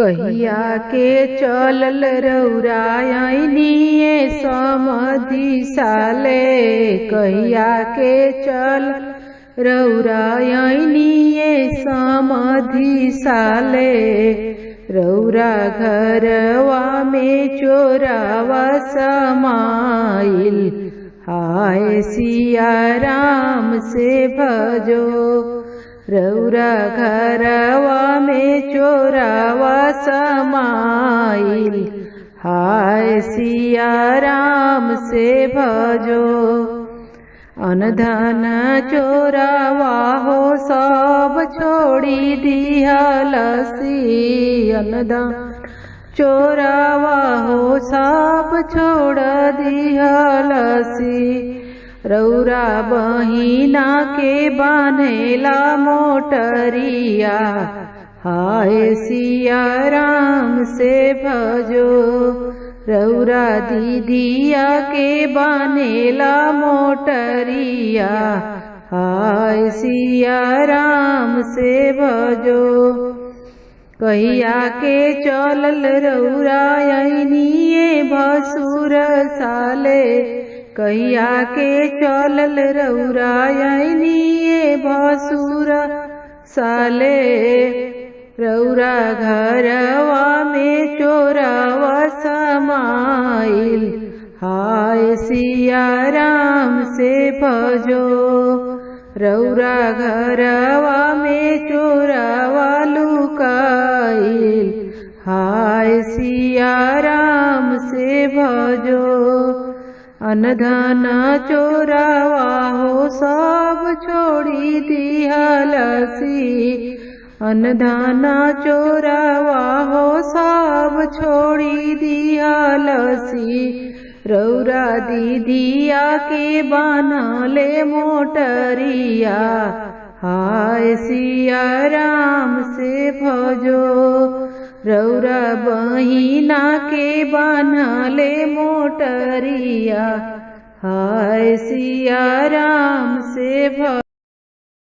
कहिया के चलल रउरायनिए समधि साले। कहिया के चल रउरायनिए समधि साले। रउरा घरवा में चोरावा समाइल। हाय सिया राम से भजो। रउरा घरवा में चोरावा समाइल। हाय सिया राम से भजो। अनधन चोरावा हो सब छोड़ी दिहलसी। अनधन चोरावा हो सब छोड़ दिहलसी। रउरा बहिना के बान्हेला मोटरिया। हाय सिया राम से भजो। रउरा दीदिया के बान्हेला मोटरिया। हाय सिया राम से भजो। कहिया के चलल रउरायनिए भसुर साले। कहिया के चलल रउरायनिए भसुर साले। रउरा घरवा में चोरावा समाइल। हाय सिया राम से भजो। रउरा घरवा में चोरावा लुकाइल। हाय सिया राम से भजो। अनधन चोरावा हो सब छोड़ी दिहलसी। अनधन चोरावा हो सब छोड़ी दिहलसी। रउरा दीदिया के बान्हले मोटरिया। हाय सिया राम से भजो। रउरा बहिना के बान्हले मोटरिया। हाय सिया राम से भजो।